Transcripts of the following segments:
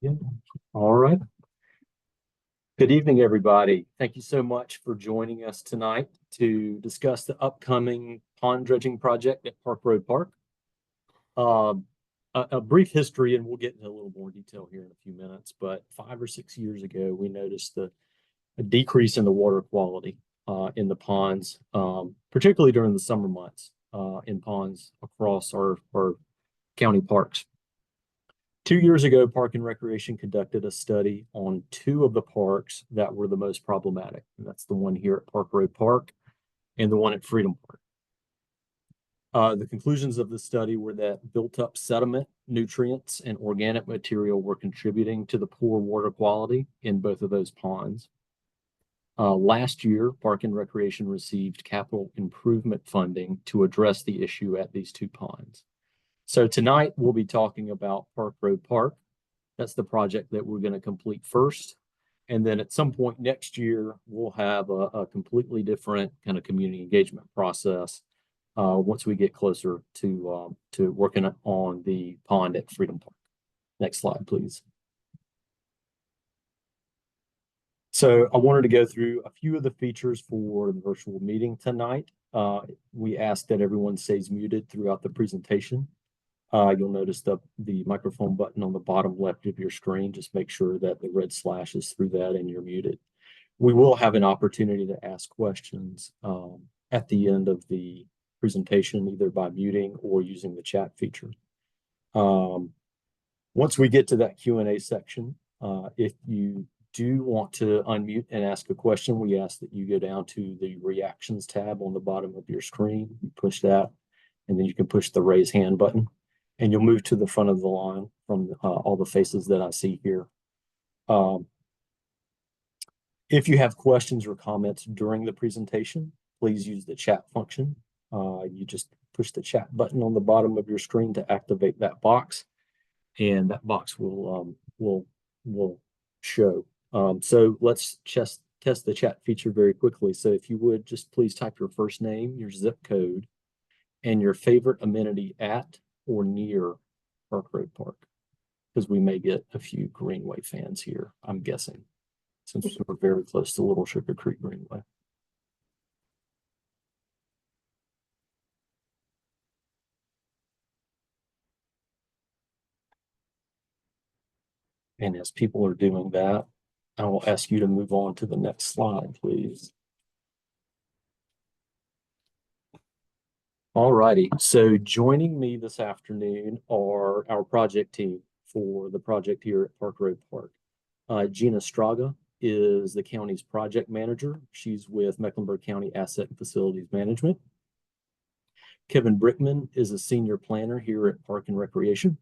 Yeah. All right. Good evening, everybody. Thank you so much for joining us tonight to discuss the upcoming pond dredging project at Park Road Park. A brief history, and we'll get into a little more detail here in a few minutes, but 5 or 6 years ago, we noticed a decrease in the water quality in the ponds, particularly during the summer months in ponds across our county parks. 2 years ago, Park and Recreation conducted a study on 2 of the parks that were the most problematic. And that's the one here at Park Road Park and the one at Freedom Park. The conclusions of the study were that built up sediment, nutrients, and organic material were contributing to the poor water quality in both of those ponds. Last year, Park and Recreation received capital improvement funding to address the issue at these 2 ponds. So tonight we'll be talking about Park Road Park. That's the project that we're going to complete first. And then at some point next year, we'll have a completely different kind of community engagement process once we get closer to working on the pond at Freedom Park. Next slide, please. So I wanted to go through a few of the features for the virtual meeting tonight. We ask that everyone stays muted throughout the presentation. You'll notice the microphone button on the bottom left of your screen. Just make sure that the red slash is through that and you're muted. We will have an opportunity to ask questions at the end of the presentation, either by muting or using the chat feature. Once we get to that Q&A section, if you do want to unmute and ask a question, we ask that you go down to the reactions tab on the bottom of your screen. You push that, and then you can push the raise hand button. And you'll move to the front of the line from all the faces that I see here. If you have questions or comments during the presentation, please use the chat function. You just push the chat button on the bottom of your screen to activate that box, and that box will show. So let's test the chat feature very quickly. So if you would, just please type your first name, your zip code, and your favorite amenity at or near Park Road Park, because we may get a few Greenway fans here, I'm guessing, since we're very close to Little Sugar Creek Greenway. And as people are doing that, I will ask you to move on to the next slide, please. All righty, so joining me this afternoon are our project team for the project here at Park Road Park. Gina Straga is the county's project manager. She's with Mecklenburg County Asset and Facilities Management. Kevin Brickman is a senior planner here at Park and Recreation.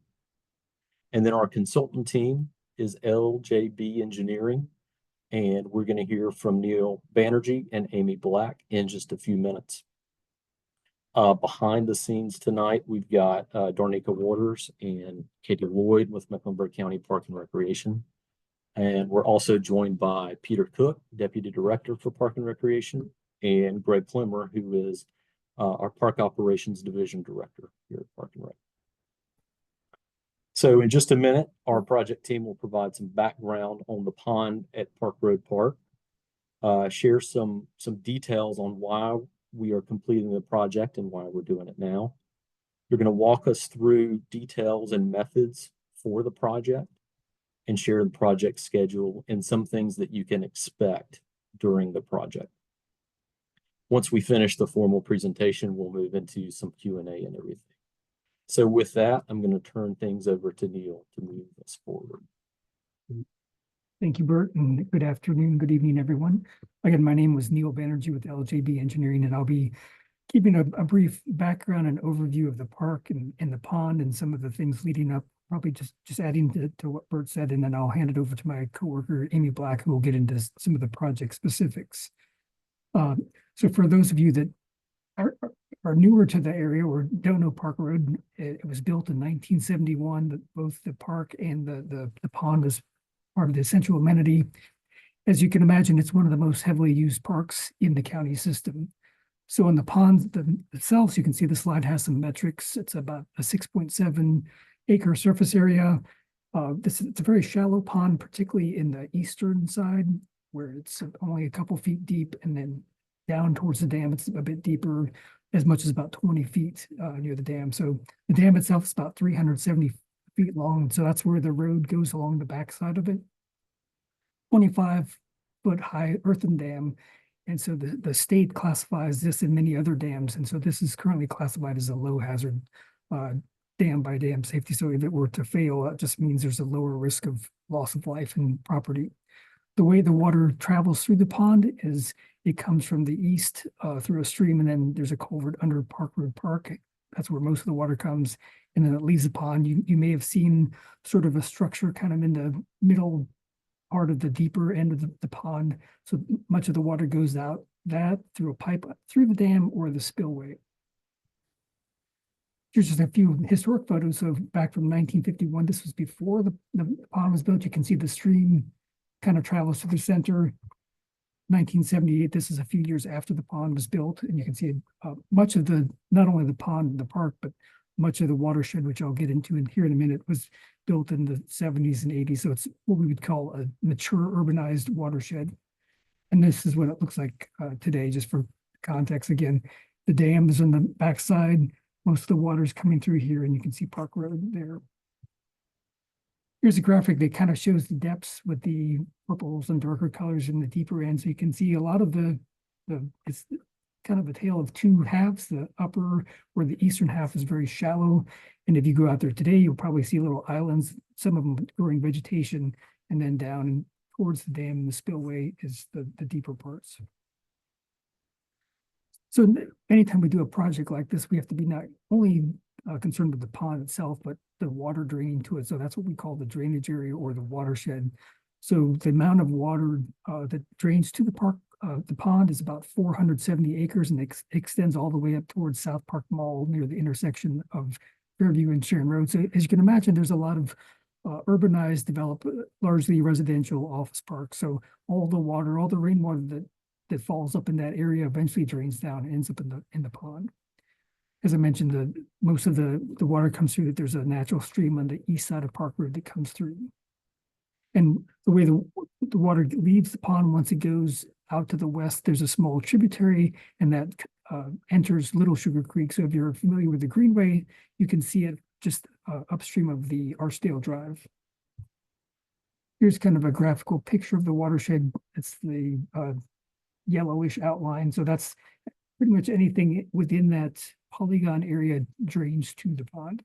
And then our consultant team is LJB Engineering. And we're going to hear from Neil Banerjee and Amy Black in just a few minutes. Behind the scenes tonight, we've got Darnika Waters and Katie Lloyd with Mecklenburg County Park and Recreation. And we're also joined by Peter Cook, Deputy Director for Park and Recreation, and Greg Plimmer, who is our Park Operations Division Director here at Park and Rec. So in just a minute, our project team will provide some background on the pond at Park Road Park, share some details on why we are completing the project and why we're doing it now. You're going to walk us through details and methods for the project and share the project schedule and some things that you can expect during the project. Once we finish the formal presentation, we'll move into some Q&A and everything. So with that, I'm going to turn things over to Neil to move us forward. Thank you, Bert, and good afternoon, good evening, everyone. Again, my name was Neil Banerjee with LJB Engineering, and I'll be keeping a brief background and overview of the park and the pond and some of the things leading up, probably just adding to what Bert said, and then I'll hand it over to my coworker, Amy Black, who will get into some of the project specifics. So for those of you that are newer to the area or don't know Park Road, it was built in 1971, but both the park and the pond was part of the essential amenity. As you can imagine, it's one of the most heavily used parks in the county system. So in the pond itself, you can see the slide has some metrics. It's about a 6.7 acre surface area. It's a very shallow pond, particularly in the eastern side, where it's only a couple feet deep, and then down towards the dam, it's a bit deeper, as much as about 20 feet near the dam. So the dam itself is about 370 feet long, so that's where the road goes along the backside of it. 25-foot high earthen dam. And so the state classifies this and many other dams. And so this is currently classified as a low hazard dam by dam safety. So if it were to fail, that just means there's a lower risk of loss of life and property. The way the water travels through the pond is it comes from the east through a stream, and then there's a culvert under Park Road Park. That's where most of the water comes. And then it leaves the pond. You may have seen sort of a structure kind of in the middle part of the deeper end of the pond. So much of the water goes out that through a pipe through the dam or the spillway. Here's just a few historic photos. So back from 1951, this was before the pond was built. You can see the stream kind of travels to the center. 1978, this is a few years after the pond was built. And you can see much of not only the pond and the park, but much of the watershed, which I'll get into here in a minute, was built in the 70s and 80s. So it's what we would call a mature urbanized watershed. And this is what it looks like today, just for context. Again, the dam is on the backside. Most of the water is coming through here, and you can see Park Road there. Here's a graphic that kind of shows the depths with the purples and darker colors in the deeper end. So you can see a lot of it's kind of a tale of two halves. The upper, where the eastern half is very shallow. And if you go out there today, you'll probably see little islands, some of them growing vegetation, and then down towards the dam and the spillway is the deeper parts. So anytime we do a project like this, we have to be not only concerned with the pond itself, but the water draining to it. So that's what we call the drainage area or the watershed. So the amount of water that drains to the park, the pond is about 470 acres, and extends all the way up towards South Park Mall near the intersection of Fairview and Sharon Road. So as you can imagine, there's a lot of urbanized, developed, largely residential office parks. So all the water, all the rainwater that falls up in that area eventually drains down and ends up in the pond. As I mentioned, most of the water comes through that there's a natural stream on the east side of Park Road that comes through. And the way the water leaves the pond, once it goes out to the west, there's a small tributary, and that enters Little Sugar Creek. So if you're familiar with the Greenway, you can see it just upstream of the Archdale Drive. Here's kind of a graphical picture of the watershed. It's the yellowish outline. So that's pretty much anything within that polygon area drains to the pond.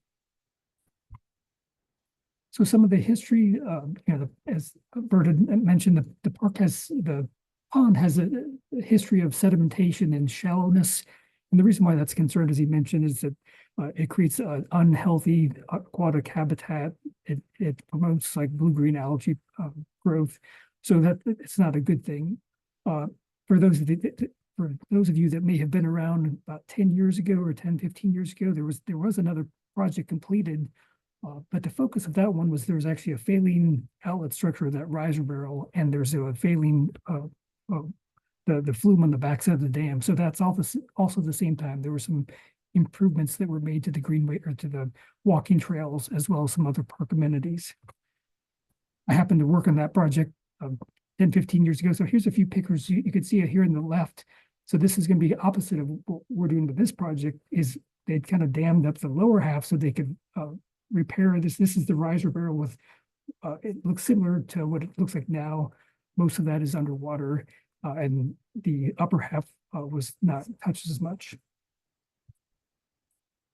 So some of the history, as Bert had mentioned, the pond has a history of sedimentation and shallowness. And the reason why that's concerned, as he mentioned, is that it creates an unhealthy aquatic habitat. It promotes like blue-green algae growth. So that it's not a good thing. For those of you that may have been around about 10 years ago or 10, 15 years ago, there was another project completed, but the focus of that one was there was actually a failing outlet structure of that riser barrel, and there's a failing the flume on the backside of the dam. So that's also the same time there were some improvements that were made to the greenway or to the walking trails, as well as some other park amenities. I happened to work on that project 10, 15 years ago. So here's a few pictures. You can see it here on the left. So this is going to be opposite of what we're doing with this project. Is they'd kind of dammed up the lower half so they could repair this. This is the riser barrel with, it looks similar to what it looks like now. Most of that is underwater, and the upper half was not touched as much.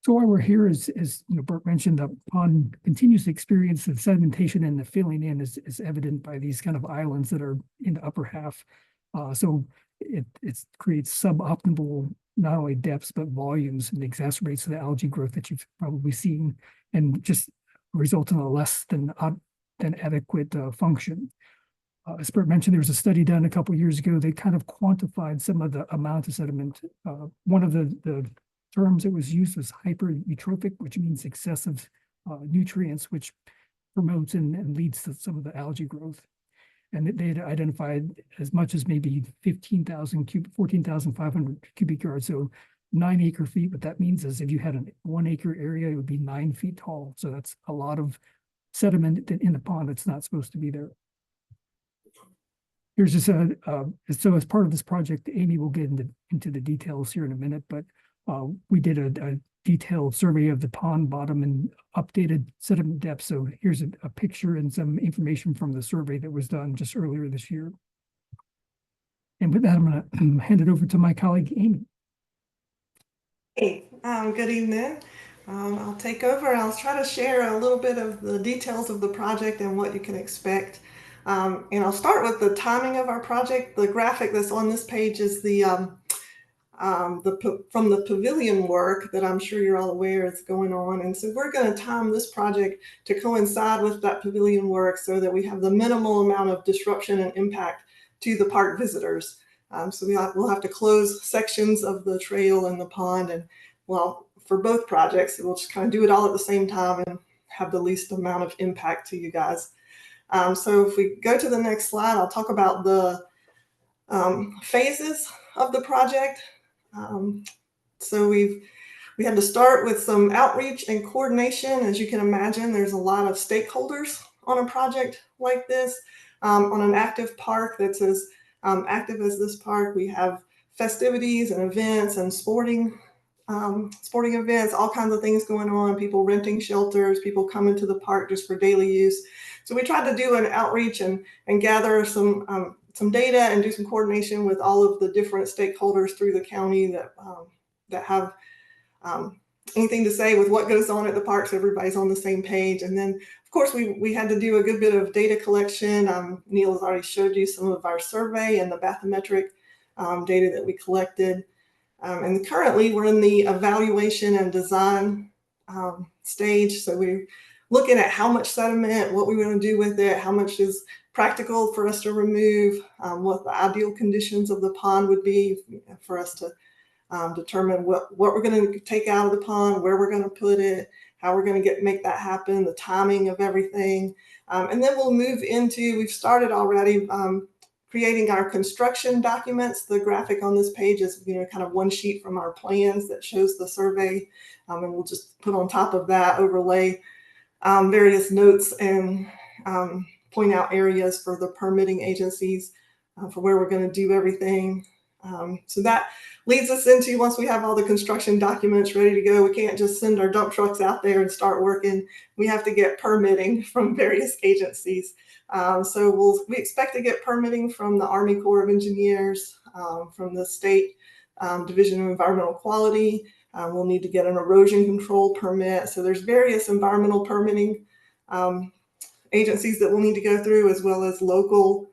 So why we're here is Bert mentioned, the pond continues to experience the sedimentation, and the filling in is evident by these kind of islands that are in the upper half. So it creates suboptimal, not only depths, but volumes, and exacerbates the algae growth that you've probably seen, and just results in a less than adequate function. As Bert mentioned, there was a study done a couple of years ago that kind of quantified some of the amount of sediment. One of the terms that was used was hypereutrophic, which means excessive nutrients, which promotes and leads to some of the algae growth. And they had identified as much as maybe 14,500 cubic yards. So 9 acre feet. What that means is if you had a 1 acre area, it would be 9 feet tall. So that's a lot of sediment in the pond that's not supposed to be there. Here's just so as part of this project, Amy will get into the details here in a minute, but we did a detailed survey of the pond bottom and updated sediment depth. So here's a picture and some information from the survey that was done just earlier this year. And with that, I'm going to hand it over to my colleague, Amy. Hey, good evening. I'll take over. I'll try to share a little bit of the details of the project and what you can expect. And I'll start with the timing of our project. The graphic that's on this page is from the pavilion work that I'm sure you're all aware is going on. And so we're going to time this project to coincide with that pavilion work so that we have the minimal amount of disruption and impact to the park visitors. So we'll have to close sections of the trail and the pond, and well, for both projects, we'll just kind of do it all at the same time and have the least amount of impact to you guys. So if we go to the next slide, I'll talk about the phases of the project. So we had to start with some outreach and coordination. As you can imagine, there's a lot of stakeholders on a project like this. On an active park that's as active as this park, we have festivities and events and sporting events, all kinds of things going on, people renting shelters, people coming to the park just for daily use. So we tried to do an outreach and gather some data and do some coordination with all of the different stakeholders through the county that have anything to say with what goes on at the parks. Everybody's on the same page. And then, of course, we had to do a good bit of data collection. Neil has already showed you some of our survey and the bathymetric data that we collected. And currently, we're in the evaluation and design stage. So we're looking at how much sediment, what we want to do with it, how much is practical for us to remove, what the ideal conditions of the pond would be for us to determine what we're going to take out of the pond, where we're going to put it, how we're going to make that happen, the timing of everything. And then we'll move into, we've started already creating our construction documents. The graphic on this page is, kind of one sheet from our plans that shows the survey. And we'll just put on top of that, overlay various notes and point out areas for the permitting agencies for where we're going to do everything. So that leads us into, once we have all the construction documents ready to go, we can't just send our dump trucks out there and start working. We have to get permitting from various agencies. So we expect to get permitting from the Army Corps of Engineers, from the State Division of Environmental Quality. We'll need to get an erosion control permit. So there's various environmental permitting agencies that we'll need to go through, as well as local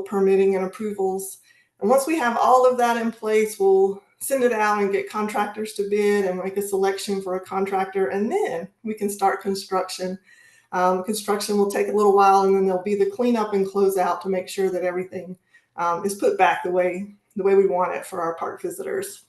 permitting and approvals. And once we have all of that in place, we'll send it out and get contractors to bid and make a selection for a contractor, and then we can start construction. Construction will take a little while, and then there'll be the cleanup and closeout to make sure that everything is put back the way we want it for our park visitors.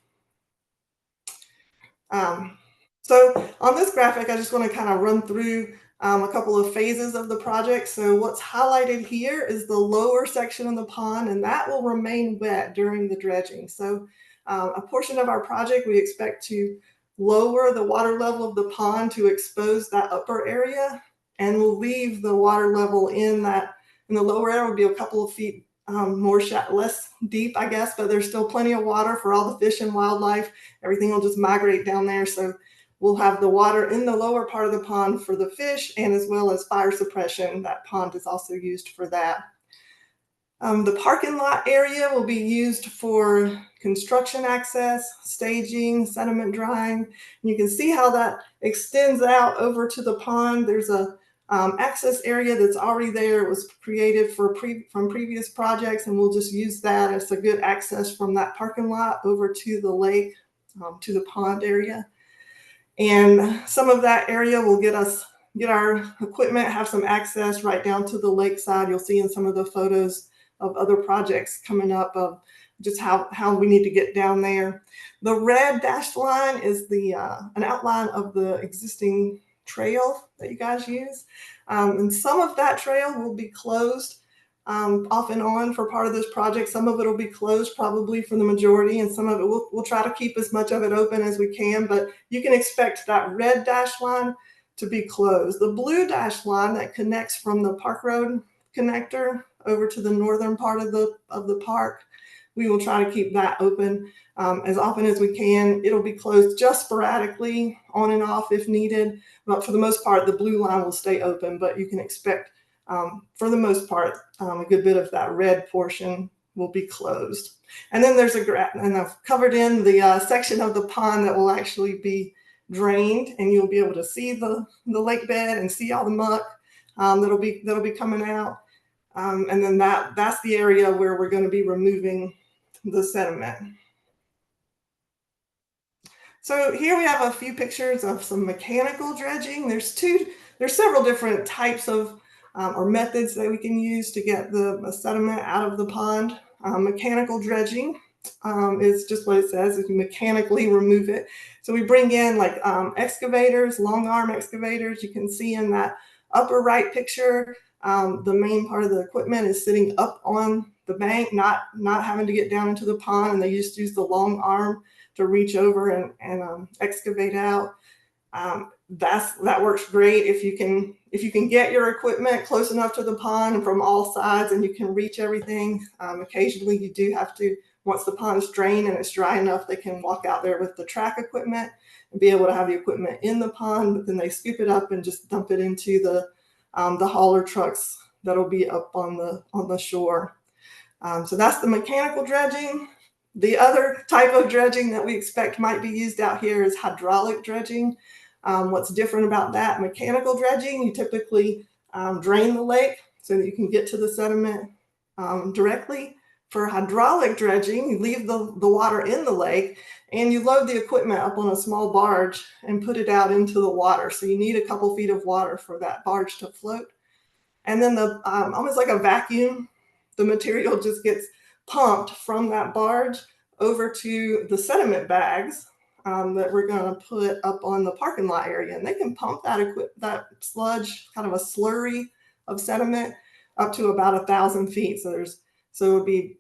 So on this graphic, I just want to kind of run through a couple of phases of the project. So what's highlighted here is the lower section of the pond, and that will remain wet during the dredging. So a portion of our project, we expect to lower the water level of the pond to expose that upper area, and we'll leave the water level in the lower area will be a couple of feet less deep, I guess, but there's still plenty of water for all the fish and wildlife. Everything will just migrate down there. So we'll have the water in the lower part of the pond for the fish, and as well as fire suppression. That pond is also used for that. The parking lot area will be used for construction access, staging, sediment drying. And you can see how that extends out over to the pond. There's a access area that's already there. It was created from previous projects, and we'll just use that as a good access from that parking lot over to the lake, to the pond area. And some of that area will get our equipment, have some access right down to the lakeside. You'll see in some of the photos of other projects coming up of just how we need to get down there. The red dashed line is an outline of the existing trail that you guys use. And some of that trail will be closed off and on for part of this project. Some of it will be closed probably for the majority, and some of it we'll try to keep as much of it open as we can. But you can expect that red dashed line to be closed. The blue dashed line that connects from the Park Road connector over to the northern part of the park, we will try to keep that open as often as we can. It'll be closed just sporadically, on and off if needed, but for the most part, the blue line will stay open, but you can expect, for the most part, a good bit of that red portion will be closed. And then there's and I've covered in the section of the pond that will actually be drained, and you'll be able to see the lake bed and see all the muck that'll be coming out. And then that's the area where we're going to be removing the sediment. So here we have a few pictures of some mechanical dredging. There's several different types of or methods that we can use to get the sediment out of the pond. Mechanical dredging is just what it says, is you mechanically remove it. So we bring in like excavators, long arm excavators. You can see in that upper right picture, the main part of the equipment is sitting up on the bank, not having to get down into the pond, and they just use the long arm to reach over and excavate out. That works great if you can get your equipment close enough to the pond and from all sides, and you can reach everything. Occasionally you do have to, once the pond is drained and it's dry enough, they can walk out there with the track equipment and be able to have the equipment in the pond, but then they scoop it up and just dump it into the hauler trucks that'll be up on the shore. So that's the mechanical dredging. The other type of dredging that we expect might be used out here is hydraulic dredging. What's different about that? Mechanical dredging, you typically drain the lake so that you can get to the sediment directly. For hydraulic dredging, you leave the water in the lake and you load the equipment up on a small barge and put it out into the water. So you need a couple feet of water for that barge to float. And then almost like a vacuum, the material just gets pumped from that barge over to the sediment bags that we're going to put up on the parking lot area. And they can pump that sludge, kind of a slurry of sediment, up to about 1,000 feet. So it would be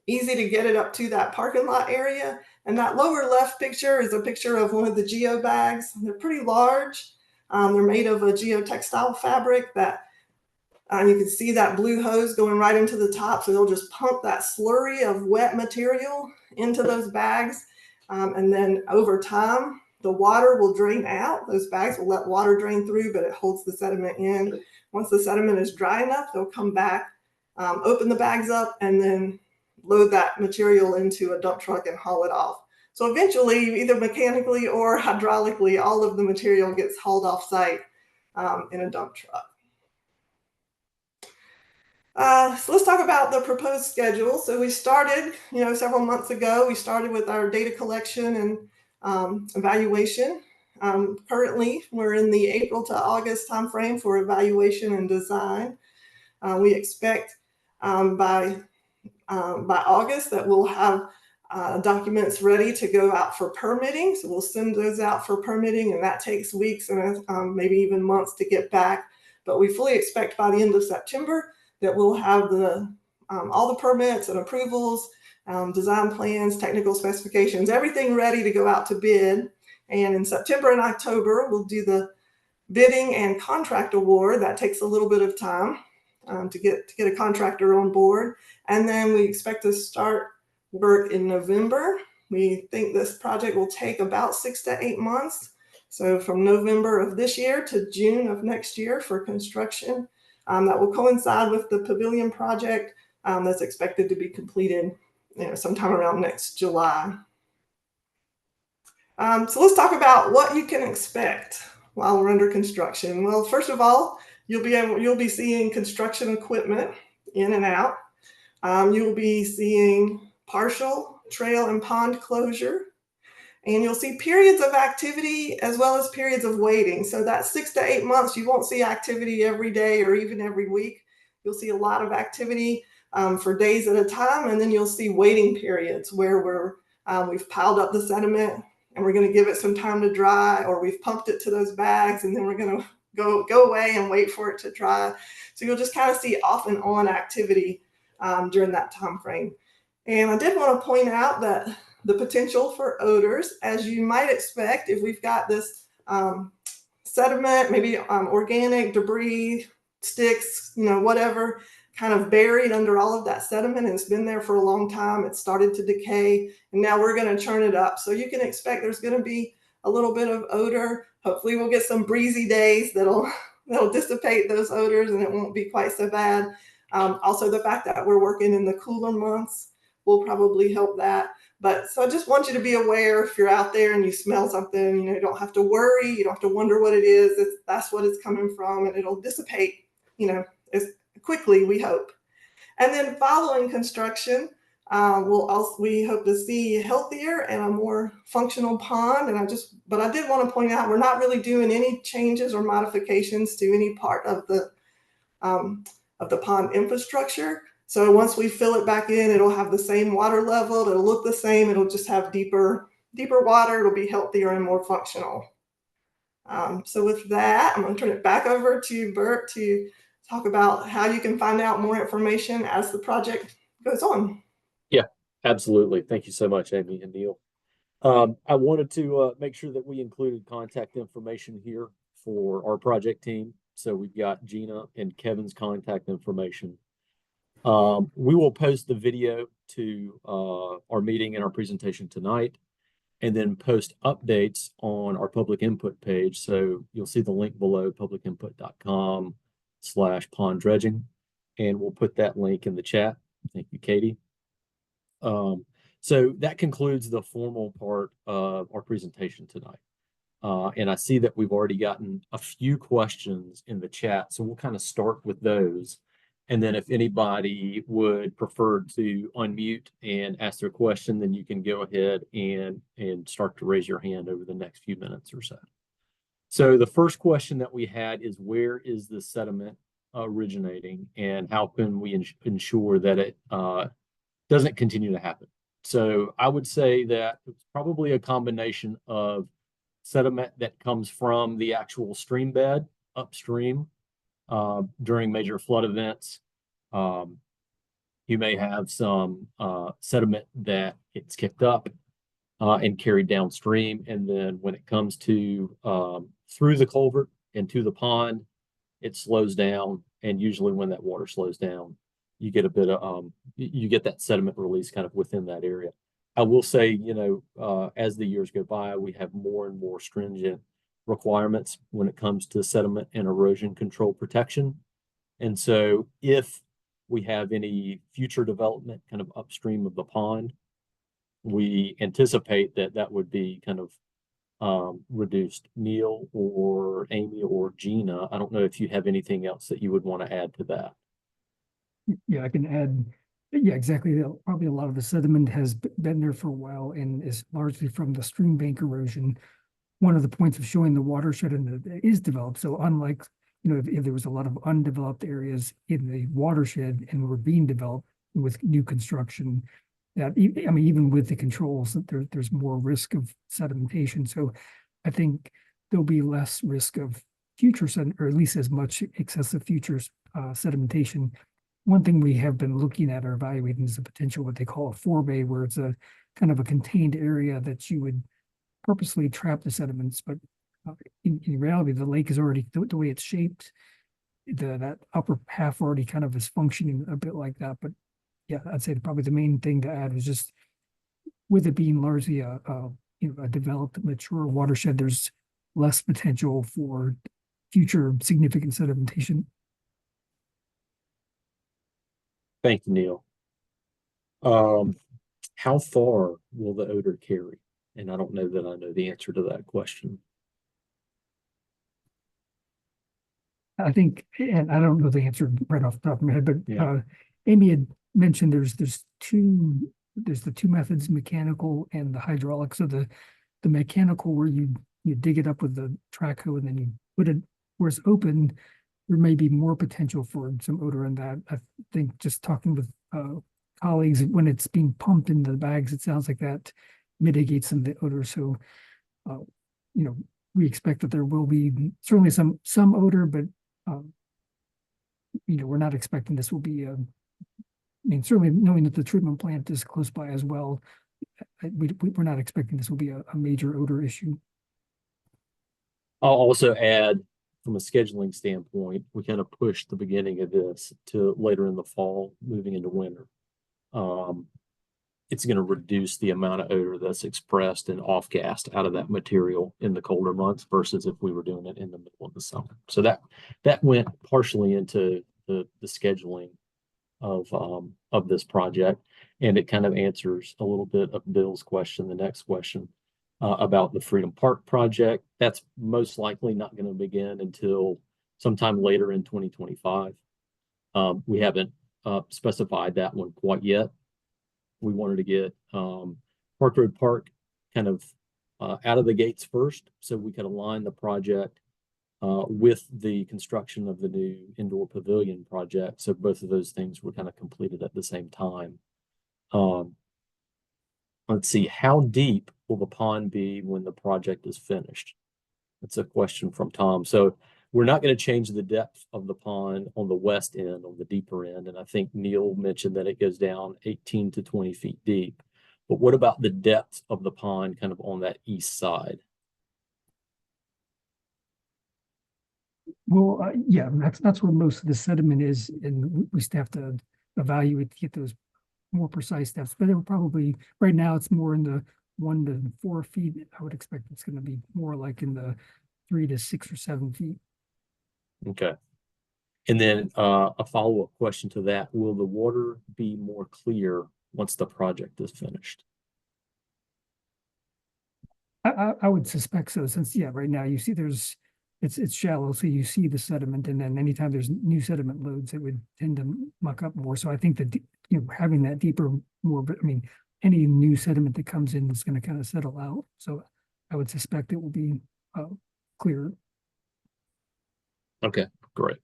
easy to get it up to that parking lot area. And that lower left picture is a picture of one of the geo bags. They're pretty large. They're made of a geotextile fabric that you can see that blue hose going right into the top. So they'll just pump that slurry of wet material into those bags. And then over time, the water will drain out. Those bags will let water drain through, but it holds the sediment in. Once the sediment is dry enough, they'll come back, open the bags up, and then load that material into a dump truck and haul it off. So eventually, either mechanically or hydraulically, all of the material gets hauled off site in a dump truck. So let's talk about the proposed schedule. So we started, several months ago, we started with our data collection and evaluation. Currently, we're in the April to August timeframe for evaluation and design. We expect by August that we'll have documents ready to go out for permitting. So we'll send those out for permitting, and that takes weeks and maybe even months to get back. But we fully expect by the end of September that we'll have all the permits and approvals, design plans, technical specifications, everything ready to go out to bid. And in September and October, we'll do the bidding and contract award. That takes a little bit of time to get a contractor on board. And then we expect to start work in November. We think this project will take about 6 to 8 months. So from November of this year to June of next year for construction. That will coincide with the pavilion project that's expected to be completed sometime around next July. So let's talk about what you can expect while we're under construction. Well, first of all, you'll be seeing construction equipment in and out. You'll be seeing partial trail and pond closure. And you'll see periods of activity as well as periods of waiting. So that 6 to 8 months, you won't see activity every day or even every week. You'll see a lot of activity for days at a time. And then you'll see waiting periods where we've piled up the sediment and we're going to give it some time to dry, or we've pumped it to those bags and then we're going to go away and wait for it to dry. So you'll just kind of see off and on activity during that time frame. And I did want to point out that the potential for odors, as you might expect, if we've got this sediment, maybe organic debris, sticks, whatever, kind of buried under all of that sediment, and it's been there for a long time. It's started to decay, and now we're going to churn it up. So you can expect there's going to be a little bit of odor. Hopefully we'll get some breezy days that'll dissipate those odors, and it won't be quite so bad. Also, the fact that we're working in the cooler months will probably help that. But so I just want you to be aware, if you're out there and you smell something, you don't have to worry. You don't have to wonder what it is. That's what it's coming from, and it'll dissipate, as quickly, we hope. And then following construction, we hope to see a healthier and a more functional pond. But I did want to point out, we're not really doing any changes or modifications to any part of the pond infrastructure. So once we fill it back in, it'll have the same water level. It'll look the same. It'll just have deeper water. It'll be healthier and more functional. So with that, I'm going to turn it back over to Bert to talk about how you can find out more information as the project goes on. Yeah, absolutely. Thank you so much, Amy and Neil. I wanted to make sure that we included contact information here for our project team. So we've got Gina and Kevin's contact information. We will post the video to our meeting and our presentation tonight, and then post updates on our public input page. So you'll see the link below, publicinput.com/pond dredging, and we'll put that link in the chat. Thank you, Katie. So that concludes the formal part of our presentation tonight. And I see that we've already gotten a few questions in the chat, so we'll kind of start with those. And then if anybody would prefer to unmute and ask their question, then you can go ahead and start to raise your hand over the next few minutes or so. So the first question that we had is, where is the sediment originating, and how can we ensure that it doesn't continue to happen? So I would say that it's probably a combination of sediment that comes from the actual stream bed upstream during major flood events. You may have some sediment that gets kicked up and carried downstream, and then when it comes to through the culvert and to the pond, it slows down. And usually when that water slows down, you get a bit of you get that sediment release kind of within that area. I will say, as the years go by, we have more and more stringent requirements when it comes to sediment and erosion control protection. And so if we have any future development kind of upstream of the pond, we anticipate that would be kind of reduced. Neil or Amy or Gina, I don't know if you have anything else that you would want to add to that. Yeah, I can add. Yeah, exactly. Probably a lot of the sediment has been there for a while and is largely from the stream bank erosion. One of the points of showing the watershed is developed. So unlike, if there was a lot of undeveloped areas in the watershed and were being developed with new construction, that even with the controls, there's more risk of sedimentation. So I think there'll be less risk of future or at least as much excessive future sedimentation. One thing we have been looking at or evaluating is the potential, what they call a forebay, where it's a kind of a contained area that you would purposely trap the sediments. But in reality, the lake is already, the way it's shaped, that upper half already kind of is functioning a bit like that. But yeah, I'd say probably the main thing to add is just, with it being largely a developed, mature watershed, there's less potential for future significant sedimentation. Thank you, Neil. How far will the odor carry? And I don't know that I know the answer to that question. I think, and I don't know the answer right off the top of my head, but yeah. Amy had mentioned there's the two methods, mechanical and the hydraulic. So the mechanical, where you dig it up with the track hoe and then you put it where it's open, there may be more potential for some odor in that. I think just talking with colleagues, when it's being pumped into the bags, it sounds like that mitigates some of the odor. So, we expect that there will be certainly some odor, but we're not expecting this will be. Certainly knowing that the treatment plant is close by as well, we're not expecting this will be a major odor issue. I'll also add, from a scheduling standpoint, we kind of pushed the beginning of this to later in the fall, moving into winter. It's going to reduce the amount of odor that's expressed and off gassed out of that material in the colder months versus if we were doing it in the middle of the summer. So that went partially into the scheduling of this project, and it kind of answers a little bit of Bill's question, the next question about the Freedom Park project. That's most likely not going to begin until sometime later in 2025. We haven't specified that one quite yet. We wanted to get Park Road Park kind of out of the gates first, so we could align the project with the construction of the new indoor pavilion project. So both of those things were kind of completed at the same time. Let's see, how deep will the pond be when the project is finished? That's a question from Tom. So we're not going to change the depth of the pond on the west end, on the deeper end. And I think Neil mentioned that it goes down 18 to 20 feet deep. But what about the depth of the pond kind of on that east side? Well, yeah, that's where most of the sediment is, and we still have to evaluate to get those more precise depths. But it will probably, right now, it's more in the 1 to 4 feet. I would expect it's going to be more like in the 3 to 6 or 7 feet. Okay. And then a follow-up question to that, will the water be more clear once the project is finished? I would suspect so, since, yeah, right now you see it's shallow, so you see the sediment, and then anytime there's new sediment loads, it would tend to muck up more. So I think that, having that deeper, more, but I mean, any new sediment that comes in is going to kind of settle out. So I would suspect it will be clearer. Okay, great.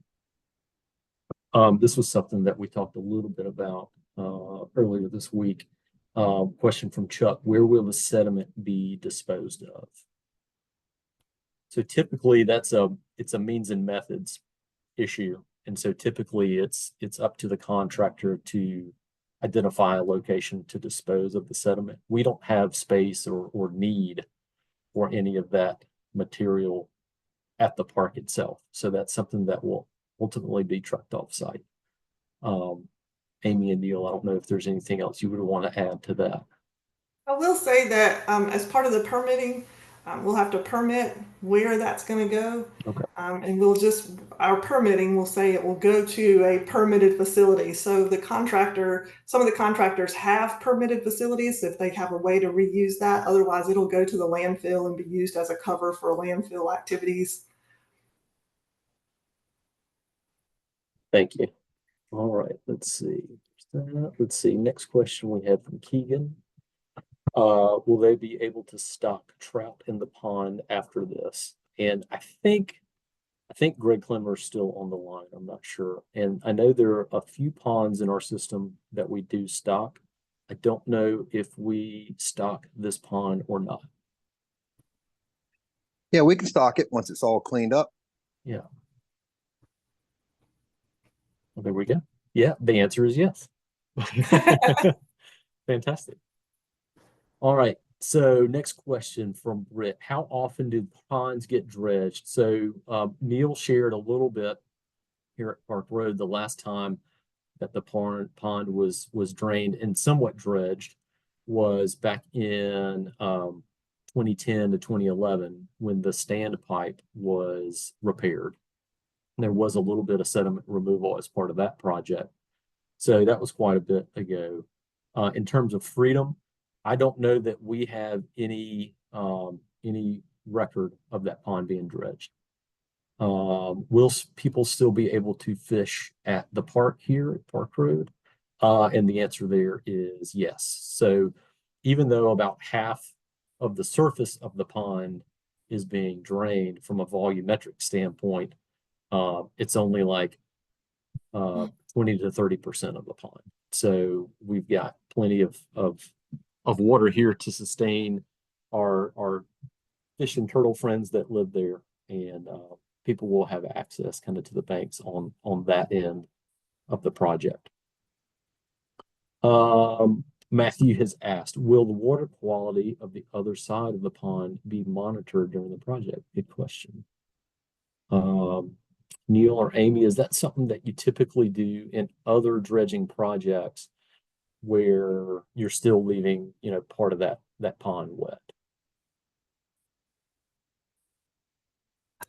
This was something that we talked a little bit about earlier this week. Question from Chuck, where will the sediment be disposed of? So typically it's a means and methods issue. And so typically it's up to the contractor to identify a location to dispose of the sediment. We don't have space or need for any of that material at the park itself. So that's something that will ultimately be trucked off site. Amy and Neil, I don't know if there's anything else you would want to add to that. I will say that as part of the permitting, we'll have to permit where that's going to go. Okay. And our permitting will say it will go to a permitted facility. So some of the contractors have permitted facilities if they have a way to reuse that. Otherwise, it'll go to the landfill and be used as a cover for landfill activities. Thank you. All right, let's see. Let's see. Next question we have from Keegan. Will they be able to stock trout in the pond after this? And I think Greg Clemmer's still on the line. I'm not sure. And I know there are a few ponds in our system that we do stock. I don't know if we stock this pond or not. Yeah, we can stock it once it's all cleaned up. Yeah. Well, there we go. Yeah, the answer is yes. Fantastic. All right. So next question from Britt. How often do ponds get dredged? So Neil shared a little bit here at Park Road the last time that the pond was drained and somewhat dredged was back in 2010 to 2011 when the standpipe was repaired. There was a little bit of sediment removal as part of that project. So that was quite a bit ago. In terms of Freedom, I don't know that we have any record of that pond being dredged. Will people still be able to fish at the park here at Park Road? And the answer there is yes. So even though about half of the surface of the pond is being drained from a volumetric standpoint, it's only like 20 to 30% of the pond. So we've got plenty of water here to sustain our fish and turtle friends that live there, and people will have access kind of to the banks on that end of the project. Matthew has asked, will the water quality of the other side of the pond be monitored during the project? Good question. Neil or Amy, is that something that you typically do in other dredging projects where you're still leaving, part of that pond wet?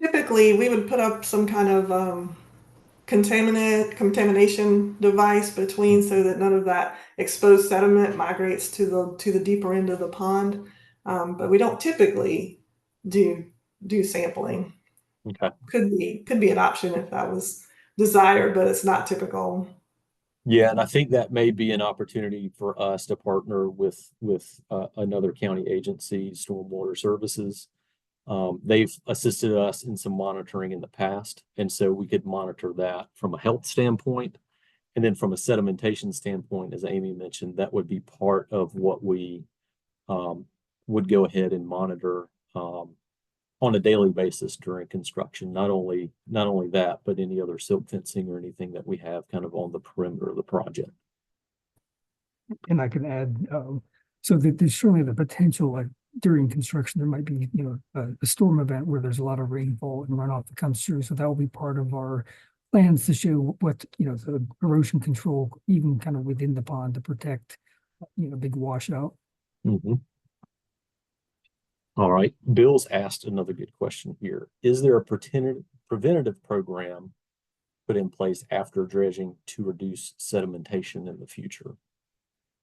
Typically, we would put up some kind of contamination device between so that none of that exposed sediment migrates to the deeper end of the pond. But we don't typically do sampling. Okay. Could be an option if that was desired, but it's not typical. Yeah, and I think that may be an opportunity for us to partner with another county agency, Stormwater Services. They've assisted us in some monitoring in the past, and so we could monitor that from a health standpoint. And then from a sedimentation standpoint, as Amy mentioned, that would be part of what we would go ahead and monitor on a daily basis during construction. Not only that, but any other silk fencing or anything that we have kind of on the perimeter of the project. And I can add, so that there's certainly the potential, like during construction, there might be, a storm event where there's a lot of rainfall and runoff that comes through. So that will be part of our plans to show what, the erosion control, even kind of within the pond to protect, big washout. Mm-hmm. All right. Bill's asked another good question here. Is there a preventative program put in place after dredging to reduce sedimentation in the future?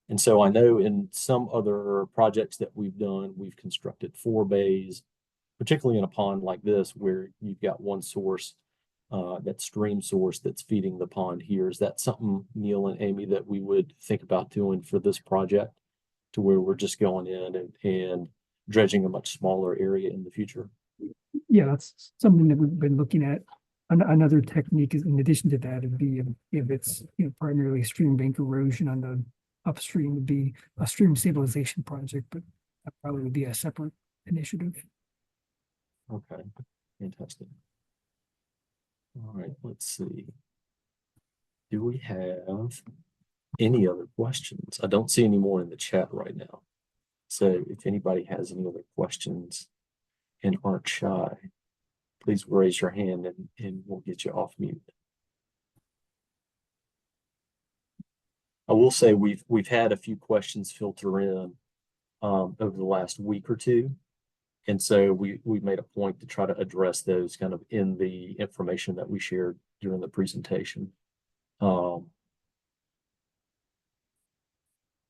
And so I know in some other projects that we've done, we've constructed forebays, particularly in a pond like this, where you've got one source, that stream source that's feeding the pond here. Is that something, Neil and Amy, that we would think about doing for this project, to where we're just going in and dredging a much smaller area in the future? Yeah, that's something that we've been looking at. Another technique is, in addition to that, would be if it's primarily stream bank erosion on the upstream, would be a stream stabilization project, but that probably would be a separate initiative. Okay, fantastic. All right, let's see. Do we have any other questions? I don't see any more in the chat right now. So if anybody has any other questions and aren't shy, please raise your hand and we'll get you off mute. I will say we've had a few questions filter in over the last week or two. And so we've made a point to try to address those kind of in the information that we shared during the presentation.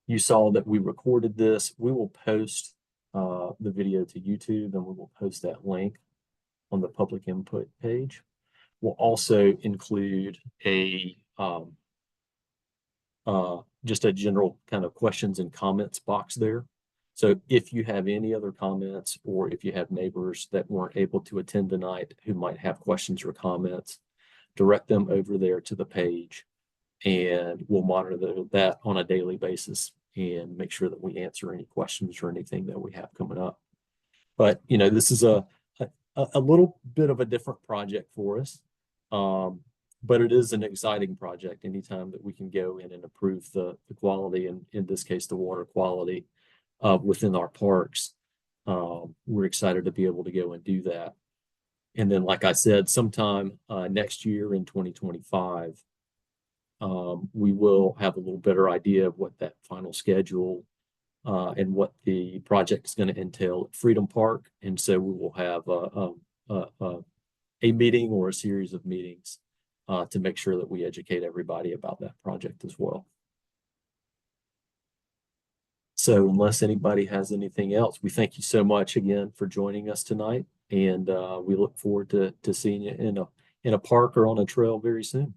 You saw that we recorded this. We will post the video to YouTube, and we will post that link on the public input page. We'll also include a just a general kind of questions and comments box there. So if you have any other comments, or if you have neighbors that weren't able to attend tonight who might have questions or comments, direct them over there to the page, and we'll monitor that on a daily basis and make sure that we answer any questions or anything that we have coming up. But this is a little bit of a different project for us, but it is an exciting project. Anytime that we can go in and improve the quality, and in this case the water quality within our parks, we're excited to be able to go and do that. And then, like I said, sometime next year in 2025, we will have a little better idea of what that final schedule and what the project is going to entail at Freedom Park. And so we will have a meeting or a series of meetings to make sure that we educate everybody about that project as well. So unless anybody has anything else, we thank you so much again for joining us tonight. And we look forward to seeing you in a park or on a trail very soon.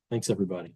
Thanks, everybody.